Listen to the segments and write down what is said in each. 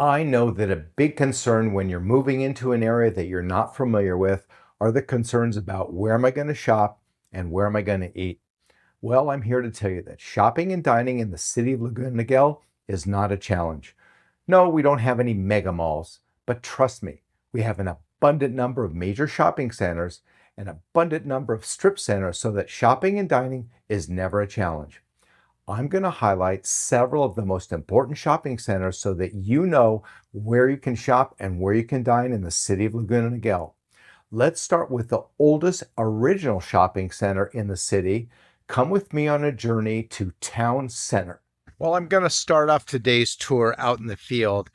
I know that a big concern when you're moving into an area that you're not familiar with are the concerns about where am I going to shop and where am I going to eat. Well, I'm here to tell you that shopping and dining in the city of Laguna Niguel is not a challenge. No, we don't have any mega malls, but trust me, we have an abundant number of major shopping centers, an abundant number of strip centers so that shopping and dining is never a challenge. I'm going to highlight several of the most important shopping centers so that you know where you can shop and where you can dine in the city of Laguna Niguel. Let's start with the oldest original shopping center in the city. Come with me on a journey to Town Center. Well, I'm going to start off today's tour out in the field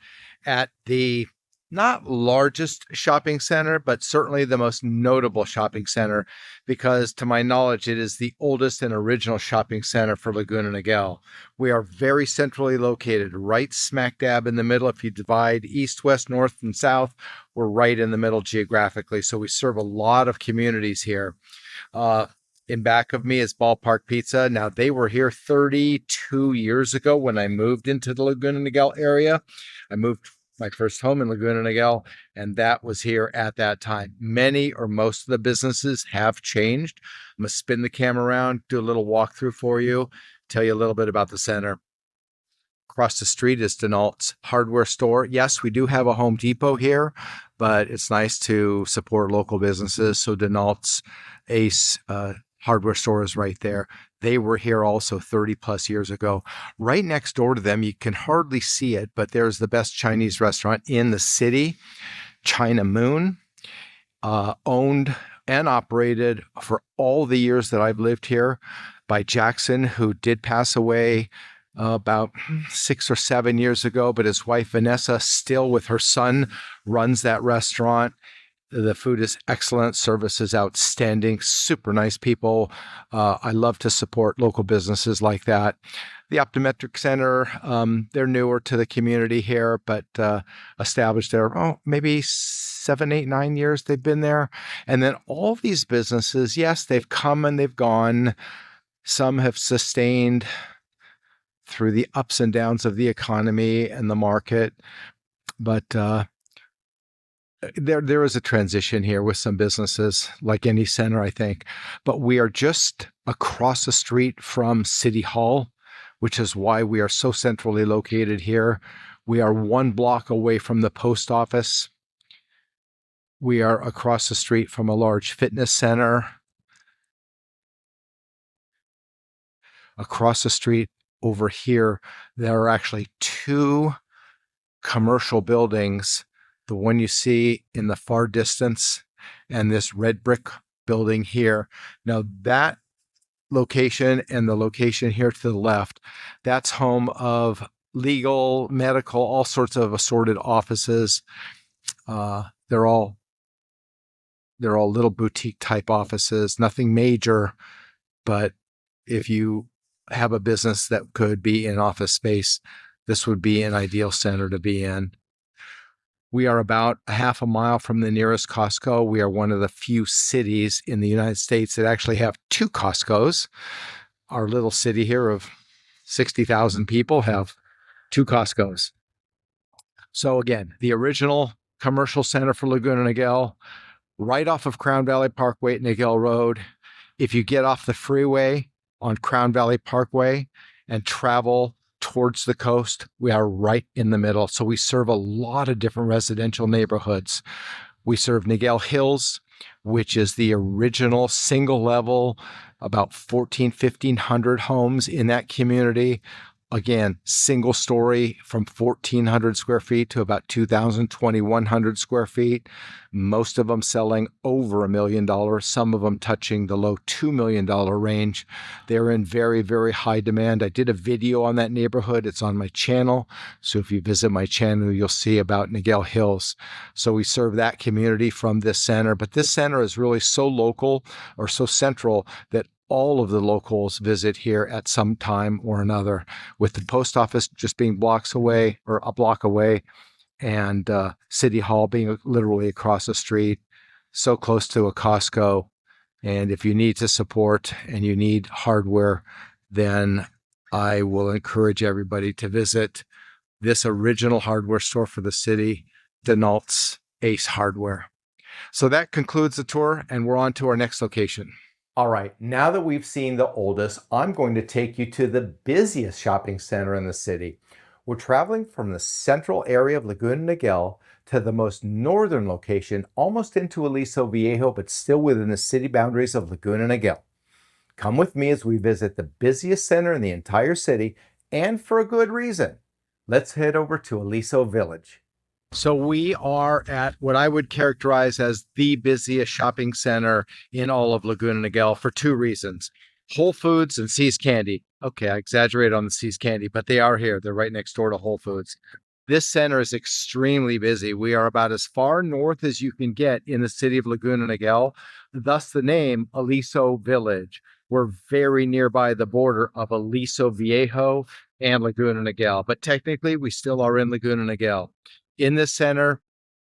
at the not largest shopping center, but certainly the most notable shopping center, because to my knowledge, it is the oldest and original shopping center for Laguna Niguel. We are very centrally located, right smack dab in the middle. If you divide east, west, north, and south, we're right in the middle geographically. So we serve a lot of communities here. In back of me is Ballpark Pizza. Now, they were here 32 years ago when I moved into the Laguna Niguel area. I moved my first home in Laguna Niguel, and that was here at that time. Many or most of the businesses have changed. I'm going to spin the camera around, do a little walkthrough for you, tell you a little bit about the center. Across the street is Denault's hardware store. Yes, we do have a Home Depot here, but it's nice to support local businesses. So Denault's Ace hardware store is right there. They were here also 30 plus years ago. Right next door to them, you can hardly see it, but there's the best Chinese restaurant in the city, China Moon, owned and operated for all the years that I've lived here by Jackson, who did pass away about 6 or 7 years ago, but his wife Vanessa, still with her son, runs that restaurant. The food is excellent. Service is outstanding. Super nice people. I love to support local businesses like that. The Optometric Center, they're newer to the community here, but established there, maybe 7, 8, 9 years they've been there. And then all these businesses, yes, they've come and they've gone. Some have sustained through the ups and downs of the economy and the market. But there is a transition here with some businesses, like any center, I think. But we are just across the street from City Hall, which is why we are so centrally located here. We are 1 block away from the post office. We are across the street from a large fitness center. Across the street over here, there are actually 2 commercial buildings. The one you see in the far distance and this red brick building here. Now that location and the location here to the left, that's home of legal, medical, all sorts of assorted offices. They're all little boutique type offices, nothing major, but if you have a business that could be in office space, this would be an ideal center to be in. We are about a half a mile from the nearest Costco. We are one of the few cities in the United States that actually have 2 Costcos. Our little city here of 60,000 people have 2 Costcos. So again, the original commercial center for Laguna Niguel, right off of Crown Valley Parkway at Niguel Road. If you get off the freeway on Crown Valley Parkway and travel towards the coast, we are right in the middle. So we serve a lot of different residential neighborhoods. We serve Niguel Hills, which is the original single level, about 1,500 homes in that community. Again, single story from 1,400 square feet to about 2,000, 2,100 square feet. Most of them selling over $1 million, some of them touching the low $2 million range. They're in very, very high demand. I did a video on that neighborhood. It's on my channel. So if you visit my channel, you'll see about Niguel Hills. So we serve that community from this center. But this center is really so local or so central that all of the locals visit here at some time or another, with the post office just being blocks away or a block away, and City Hall being literally across the street, so close to a Costco. And if you need to support and you need hardware, then I will encourage everybody to visit This original hardware store for the city denotes Ace Hardware. So that concludes the tour, and we're on to our next location. All right, now that we've seen the oldest, I'm going to take you to the busiest shopping center in the city. We're traveling from the central area of Laguna Niguel to the most northern location, almost into Aliso Viejo, but still within the city boundaries of Laguna Niguel. Come with me as we visit the busiest center in the entire city, and for a good reason. Let's head over to Aliso Village. So we are at what I would characterize as the busiest shopping center in all of Laguna Niguel for two reasons. Whole Foods and See's Candy. Okay, I exaggerate on the See's Candy, but they are here. They're right next door to Whole Foods. This center is extremely busy. We are about as far north as you can get in the city of Laguna Niguel, thus the name Aliso Village. We're very nearby the border of Aliso Viejo and Laguna Niguel, but technically we still are in Laguna Niguel. In this center,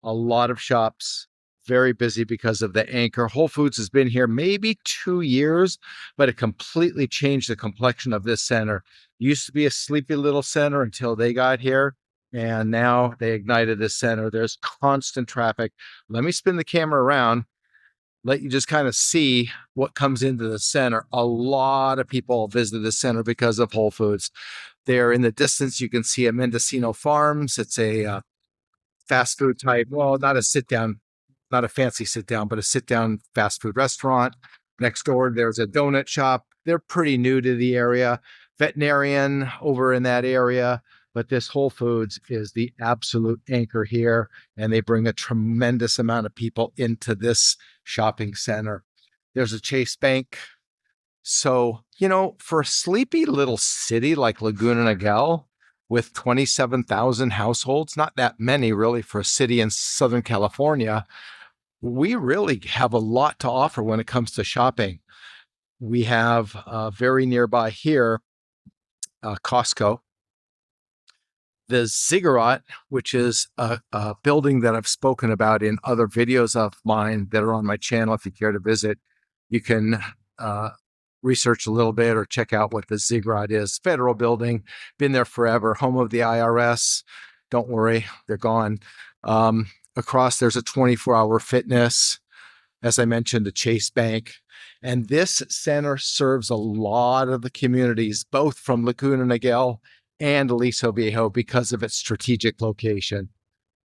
a lot of shops, very busy because of the anchor. Whole Foods has been here maybe 2 years, but it completely changed the complexion of this center. It used to be a sleepy little center until they got here, and now they ignited this center. There's constant traffic. Let me spin the camera around, let you just kind of see what comes into the center. A lot of people visit the center because of Whole Foods. There in the distance, you can see a Mendocino Farms. It's a fast food type, well, not a sit down, not a fancy sit down, but a sit down fast food restaurant. Next door, there's a donut shop. They're pretty new to the area. Veterinarian over in that area. But this Whole Foods is the absolute anchor here, and they bring a tremendous amount of people into this shopping center. There's a Chase Bank. So, for a sleepy little city like Laguna Niguel, with 27,000 households, not that many really for a city in Southern California, we really have a lot to offer when it comes to shopping. We have very nearby here, Costco, the Ziggurat, which is a building that I've spoken about in other videos of mine that are on my channel. If you care to visit, you can research a little bit or check out what the Ziggurat is. Federal building, been there forever, home of the IRS. Don't worry, they're gone. Across, there's a 24-hour fitness. As I mentioned, the Chase Bank. And this center serves a lot of the communities, both from Laguna Niguel and Aliso Viejo, because of its strategic location.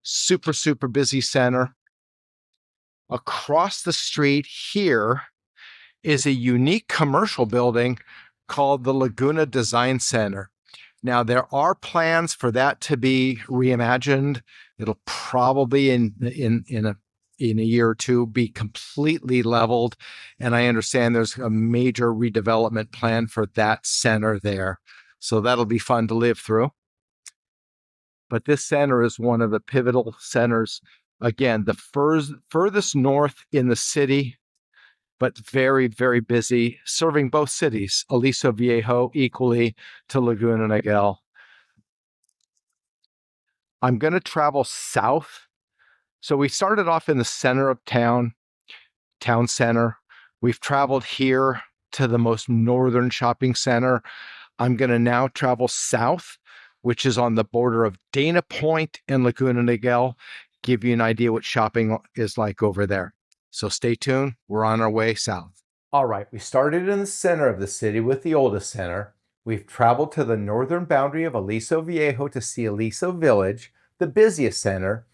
Super, super busy center. Across the street here is a unique commercial building called the Laguna Design Center. Now, there are plans for that to be reimagined. It'll probably in a year or two be completely leveled. And I understand there's a major redevelopment plan for that center there. So that'll be fun to live through. But this center is one of the pivotal centers. Again, the furthest north in the city, but very, very busy, serving both cities, Aliso Viejo equally to Laguna Niguel. I'm going to travel south. So we started off in the center of town center. We've traveled here to the most northern shopping center. I'm going to now travel south, which is on the border of Dana Point and Laguna Niguel, give you an idea what shopping is like over there. So stay tuned. We're on our way south. All right, we started in the center of the city with the oldest center. We've traveled to the northern boundary of Aliso Viejo to see Aliso Village, the busiest center.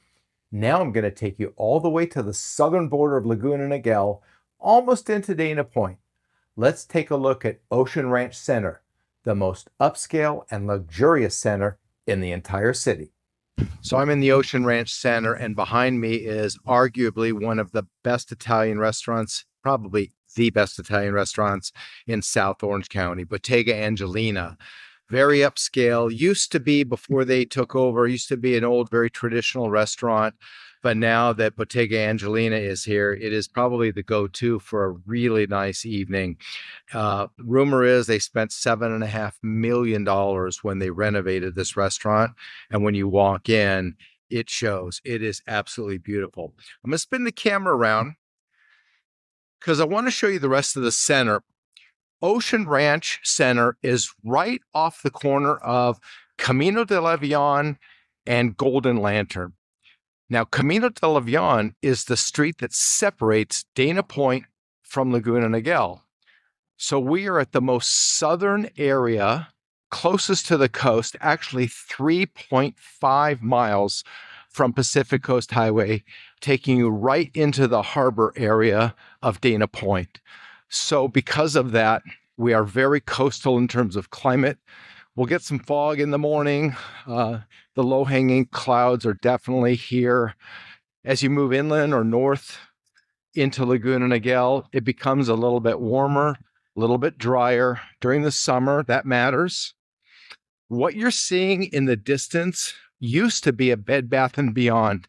Now I'm going to take you all the way to the southern border of Laguna Niguel, almost into Dana Point. Let's take a look at Ocean Ranch Center, the most upscale and luxurious center in the entire city. So I'm in the Ocean Ranch Center, and behind me is arguably one of the best Italian restaurants, probably the best Italian restaurants in South Orange County, Bottega Angelina. Very upscale, used to be, before they took over, used to be an old, very traditional restaurant. But now that Bottega Angelina is here, it is probably the go-to for a really nice evening. Rumor is they spent $7.5 million when they renovated this restaurant. And when you walk in, it shows. It is absolutely beautiful. I'm going to spin the camera around because I want to show you the rest of the center. Ocean Ranch Center is right off the corner of Camino del Avion and Golden Lantern. Now, Camino del Avion is the street that separates Dana Point from Laguna Niguel. So we are at the most southern area, closest to the coast, actually 3.5 miles from Pacific Coast Highway, taking you right into the harbor area of Dana Point. So because of that, we are very coastal in terms of climate. We'll get some fog in the morning. The low-hanging clouds are definitely here. As you move inland or north into Laguna Niguel, it becomes a little bit warmer, a little bit drier. During the summer, that matters. What you're seeing in the distance used to be a Bed Bath & Beyond.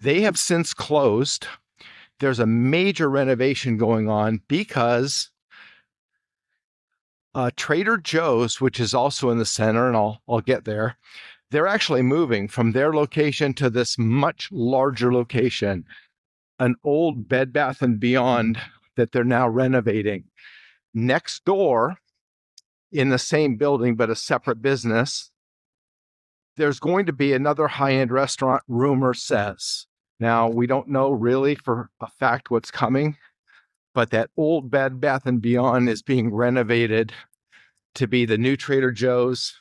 They have since closed. There's a major renovation going on because Trader Joe's, which is also in the center, and I'll get there, they're actually moving from their location to this much larger location, an old Bed Bath & Beyond that they're now renovating. Next door, in the same building but a separate business, there's going to be another high-end restaurant, rumor says. Now, we don't know really for a fact what's coming, but that old Bed Bath & Beyond is being renovated to be the new Trader Joe's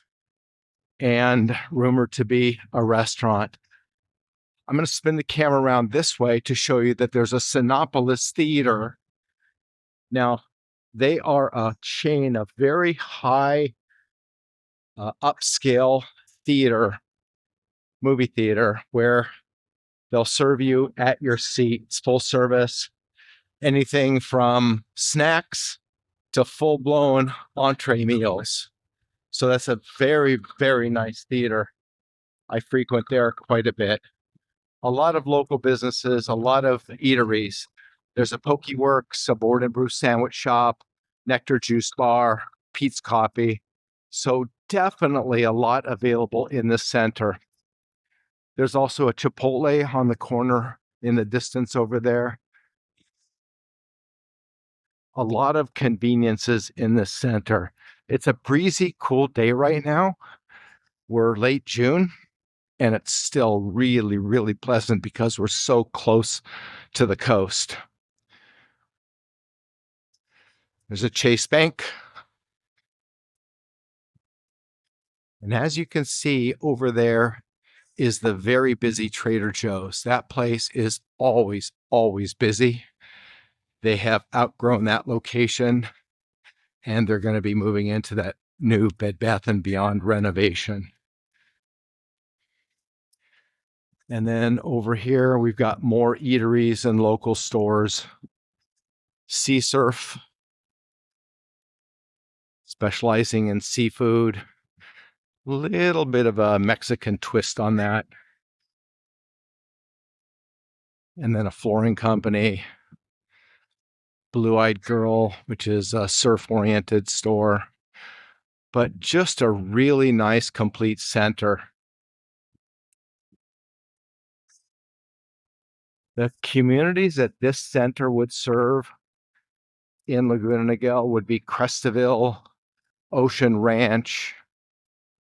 and rumored to be a restaurant. I'm going to spin the camera around this way to show you that there's a Cinépolis Theater. Now, they are a chain of very high upscale movie theater, where they'll serve you at your seat. It's full service, anything from snacks to full-blown entree meals. So that's a very, very nice theater. I frequent there quite a bit. A lot of local businesses, a lot of eateries. There's a Poke Works, a board and brew sandwich shop, Nectar Juice Bar, Peet's Coffee. So definitely a lot available in the center. There's also a Chipotle on the corner in the distance over there. A lot of conveniences in the center. It's a breezy, cool day right now. We're late June, and it's still really, really pleasant because we're so close to the coast. There's a Chase Bank. And as you can see over there is the very busy Trader Joe's. That place is always, always busy. They have outgrown that location, and they're going to be moving into that new Bed Bath & Beyond renovation. And then over here, we've got more eateries and local stores. Sea Surf, specializing in seafood. Little bit of a Mexican twist on that. And then a flooring company. Blue Eyed Girl, which is a surf-oriented store. But just a really nice, complete center. The communities that this center would serve in Laguna Niguel would be Crestville, Ocean Ranch,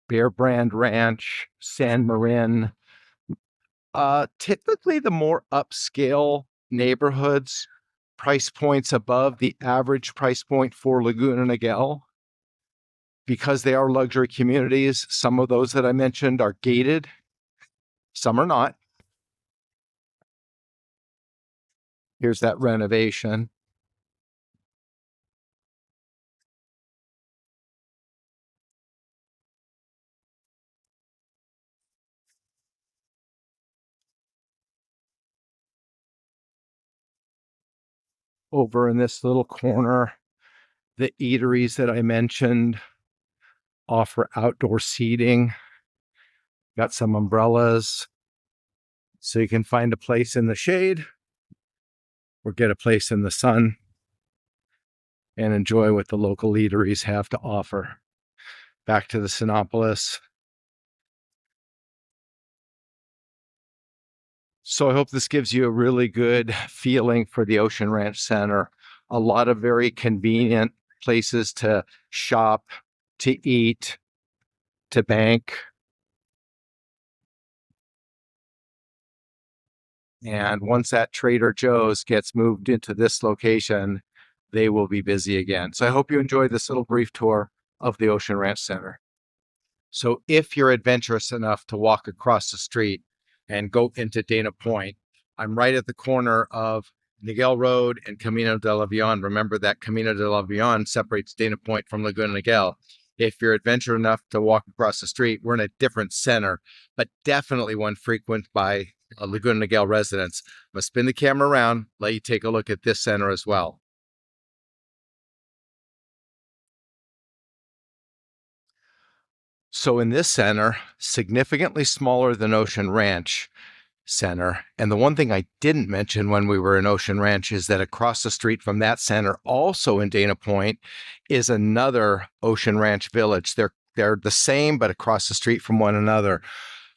Bear Brand Ranch, San Marin. Typically the more upscale neighborhoods, price points above the average price point for Laguna Niguel. Because they are luxury communities, some of those that I mentioned are gated, some are not. Here's that renovation. Over in this little corner, the eateries that I mentioned offer outdoor seating. Got some umbrellas, so you can find a place in the shade or get a place in the sun and enjoy what the local eateries have to offer. Back to the Cinépolis. So I hope this gives you a really good feeling for the Ocean Ranch Center. A lot of very convenient places to shop, to eat, to bank. And once that Trader Joe's gets moved into this location, they will be busy again. So I hope you enjoyed this little brief tour of the Ocean Ranch Center. So if you're adventurous enough to walk across the street and go into Dana Point, I'm right at the corner of Niguel Road and Camino del Avion. Remember that Camino del Avion separates Dana Point from Laguna Niguel. If you're adventurous enough to walk across the street, we're in a different center, but definitely one frequented by Laguna Niguel residents. I'm going to spin the camera around, let you take a look at this center as well. So in this center, significantly smaller than Ocean Ranch Center. And the one thing I didn't mention when we were in Ocean Ranch is that across the street from that center, also in Dana Point, is another Ocean Ranch village. They're the same, but across the street from one another.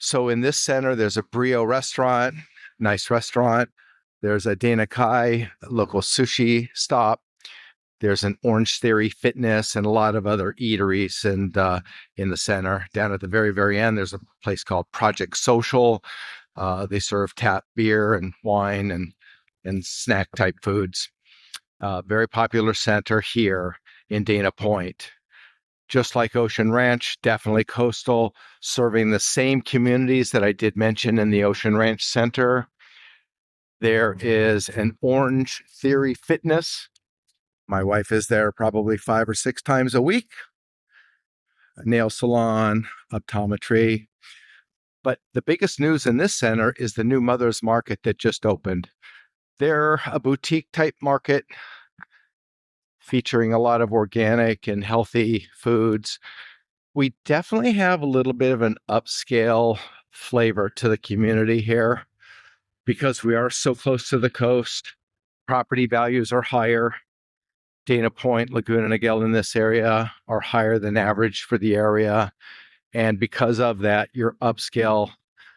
So in this center, there's a Brew restaurant, nice restaurant. There's a Dana Kai local sushi stop. There's an Orange Theory Fitness and a lot of other eateries and in the center. Down at the very, very end, there's a place called Project Social. They serve tap beer and wine and snack type foods. Very popular center here in Dana Point. Just like Ocean Ranch, definitely coastal, serving the same communities that I did mention in the Ocean Ranch Center. There is an Orange Theory Fitness. My wife is there probably 5 or 6 times a week. A nail salon, optometry. But the biggest news in this center is the new Mother's Market that just opened. They're a boutique type market featuring a lot of organic and healthy foods. We definitely have a little bit of an upscale flavor to the community here because we are so close to the coast. Property values are higher. Dana Point, Laguna Niguel in this area are higher than average for the area. And because of that, your upscale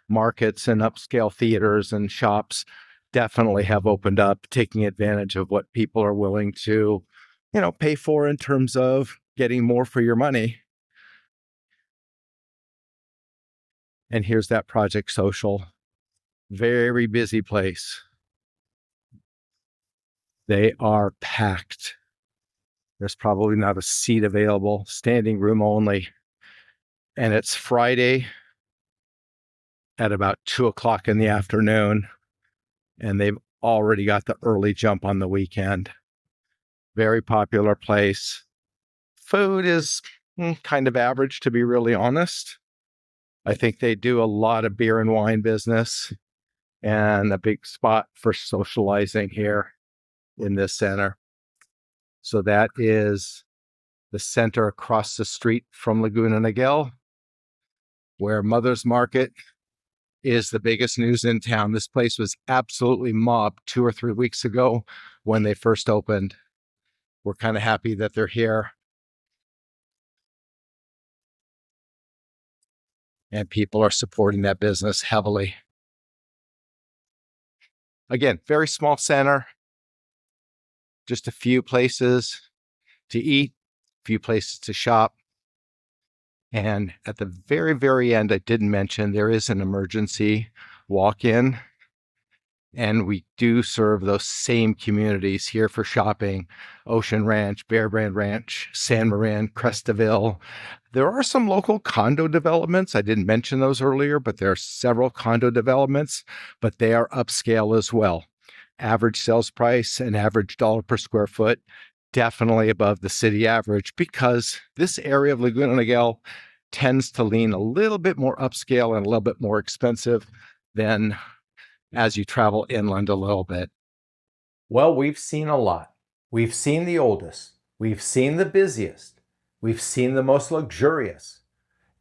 markets and upscale theaters and shops definitely have opened up, taking advantage of what people are willing to, pay for in terms of getting more for your money. And here's that Project Social. Very busy place. They are packed. There's probably not a seat available, standing room only. And it's Friday at about 2:00 in the afternoon. And they've already got the early jump on the weekend. Very popular place. Food is kind of average, to be really honest. I think they do a lot of beer and wine business and a big spot for socializing here in this center. So that is the center across the street from Laguna Niguel, where Mother's Market is the biggest news in town. This place was absolutely mobbed 2 or 3 weeks ago when they first opened. We're kind of happy that they're here. And people are supporting that business heavily. Again, very small center. Just a few places to eat, a few places to shop. And at the very, very end, I didn't mention there is an emergency walk-in. And we do serve those same communities here for shopping. Ocean Ranch, Bear Brand Ranch, San Marin, Crestville. There are some local condo developments. I didn't mention those earlier, but there are several condo developments, but they are upscale as well. Average sales price and average dollar per square foot, definitely above the city average because this area of Laguna Niguel tends to lean a little bit more upscale and a little bit more expensive than as you travel inland a little bit. Well, we've seen a lot. We've seen the oldest. We've seen the busiest. We've seen the most luxurious.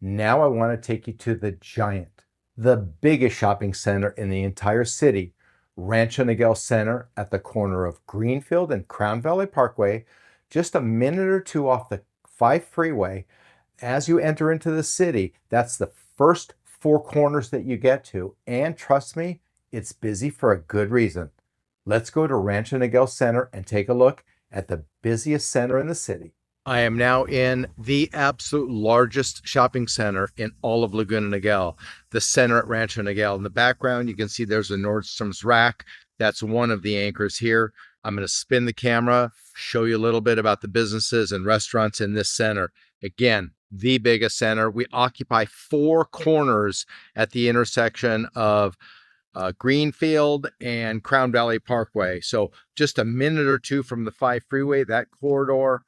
Now I want to take you to the giant, the biggest shopping center in the entire city, Rancho Niguel Center at the corner of Greenfield and Crown Valley Parkway, just a minute or two off the 5 freeway. As you enter into the city, that's the first 4 corners that you get to. And trust me, it's busy for a good reason. Let's go to Rancho Niguel Center and take a look at the busiest center in the city. I am now in the absolute largest shopping center in all of Laguna Niguel, the center at Rancho Niguel. In the background, you can see there's a Nordstrom's Rack. That's one of the anchors here. I'm going to spin the camera, show you a little bit about the businesses and restaurants in this center. Again, the biggest center. We occupy 4 corners at the intersection of Greenfield and Crown Valley Parkway. So just a minute or two from the 5 freeway, that corridor.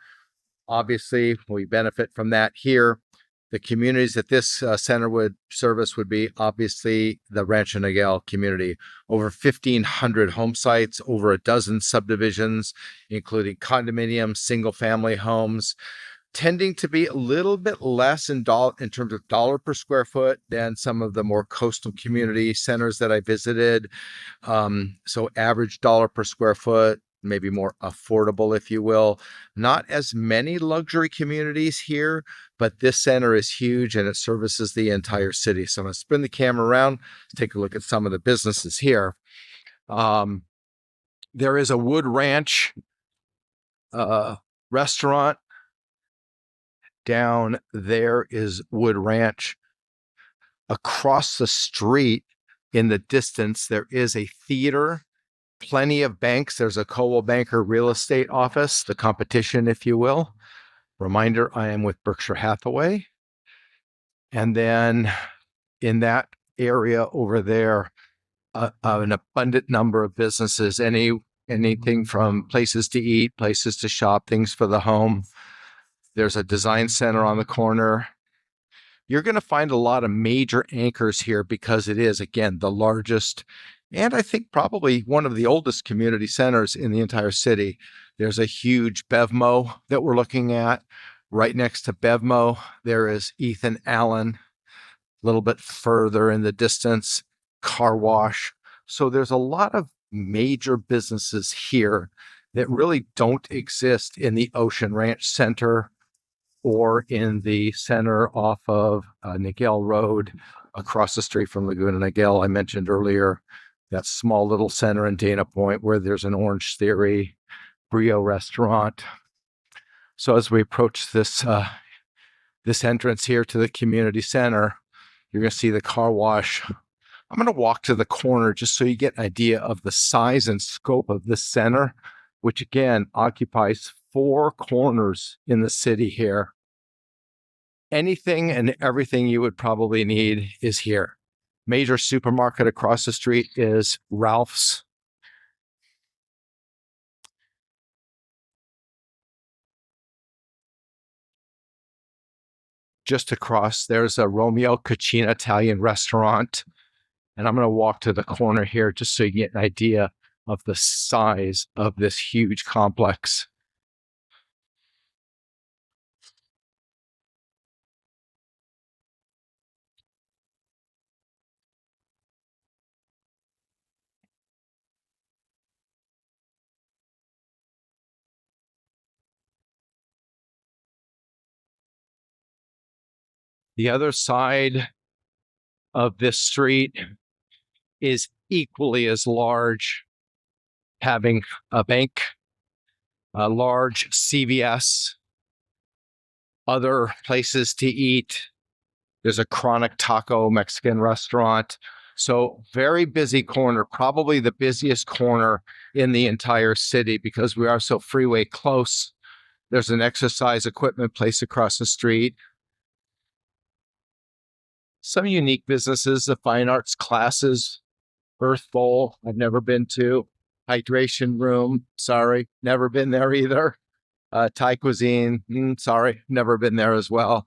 Obviously, we benefit from that here. The communities that this center would service would be obviously the Rancho Niguel community. Over 1,500 home sites, over a dozen subdivisions, including condominiums, single-family homes, tending to be a little bit less in terms of dollar per square foot than some of the more coastal community centers that I visited. So average dollar per square foot, maybe more affordable, if you will. Not as many luxury communities here, but this center is huge and it services the entire city. So I'm going to spin the camera around, take a look at some of the businesses here. There is a Wood Ranch restaurant. Down there is Wood Ranch. Across the street in the distance, there is a theater, plenty of banks. There's a Coldwell Banker real estate office, the competition, if you will. Reminder, I am with Berkshire Hathaway. And then in that area over there, an abundant number of businesses, anything from places to eat, places to shop, things for the home. There's a design center on the corner. You're going to find a lot of major anchors here because it is, again, the largest and I think probably one of the oldest community centers in the entire city. There's a huge Bevmo that we're looking at. Right next to Bevmo, there is Ethan Allen. A little bit further in the distance, car wash. So there's a lot of major businesses here that really don't exist in the Ocean Ranch Center or in the center off of Niguel Road across the street from Laguna Niguel. I mentioned earlier that small little center in Dana Point where there's an Orange Theory Brew restaurant. So as we approach this entrance here to the community center, you're going to see the car wash. I'm going to walk to the corner just so you get an idea of the size and scope of this center, which again occupies 4 corners in the city here. Anything and everything you would probably need is here. Major supermarket across the street is Ralph's. Just across, there's a Romeo Cucina Italian restaurant. And I'm going to walk to the corner here just so you get an idea of the size of this huge complex. The other side of this street is equally as large, having a bank, a large CVS, other places to eat. There's a Chronic Taco Mexican restaurant. So very busy corner, probably the busiest corner in the entire city because we are so freeway close. There's an exercise equipment place across the street. Some unique businesses, the fine arts classes, Earth Bowl, I've never been to. Hydration Room, sorry, never been there either. Thai Cuisine, sorry, never been there as well.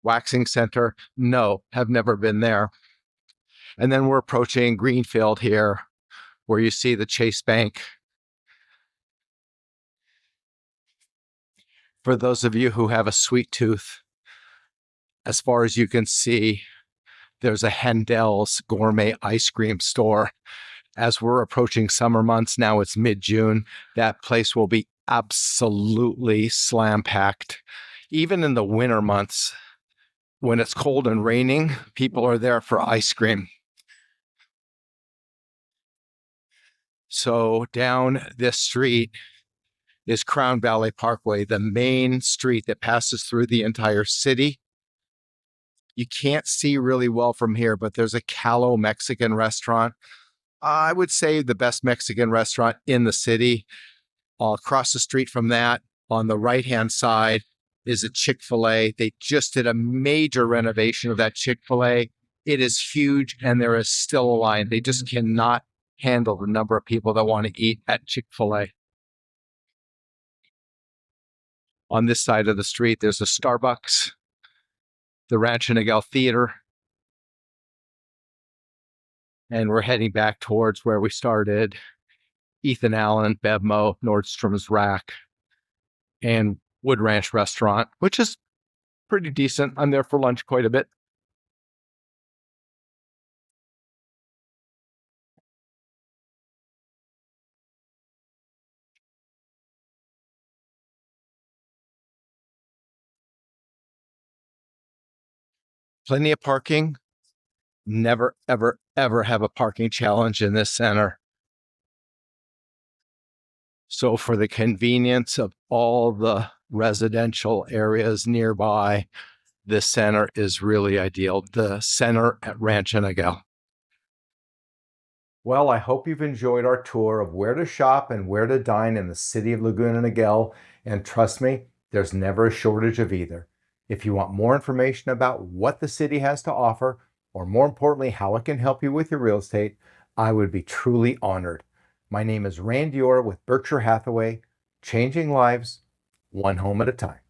Waxing Center, no, have never been there. And then we're approaching Greenfield here, where you see the Chase Bank. For those of you who have a sweet tooth, as far as you can see, there's a Hendel's gourmet ice cream store. As we're approaching summer months, now it's mid-June, that place will be absolutely slam-packed. Even in the winter months, when it's cold and raining, people are there for ice cream. So down this street, is Crown Valley Parkway, the main street that passes through the entire city. You can't see really well from here, but there's a Calo Mexican restaurant. I would say the best Mexican restaurant in the city. Across the street from that, on the right-hand side, is a Chick-fil-A. They just did a major renovation of that Chick-fil-A. It is huge, and there is still a line. They just cannot handle the number of people that want to eat at Chick-fil-A. On this side of the street, there's a Starbucks, the Rancho Niguel Theater, and we're heading back towards where we started. Ethan Allen, Bevmo, Nordstrom's Rack, and Wood Ranch Restaurant, which is pretty decent. I'm there for lunch quite a bit. Plenty of parking. Never, ever, ever have a parking challenge in this center. So for the convenience of all the residential areas nearby, this center is really ideal. The center at Rancho Niguel. Well, I hope you've enjoyed our tour of where to shop and where to dine in the city of Laguna Niguel. And trust me, there's never a shortage of either. If you want more information about what the city has to offer, or more importantly, how it can help you with your real estate, I would be truly honored. My name is Randy Orr with Berkshire Hathaway, changing lives one home at a time.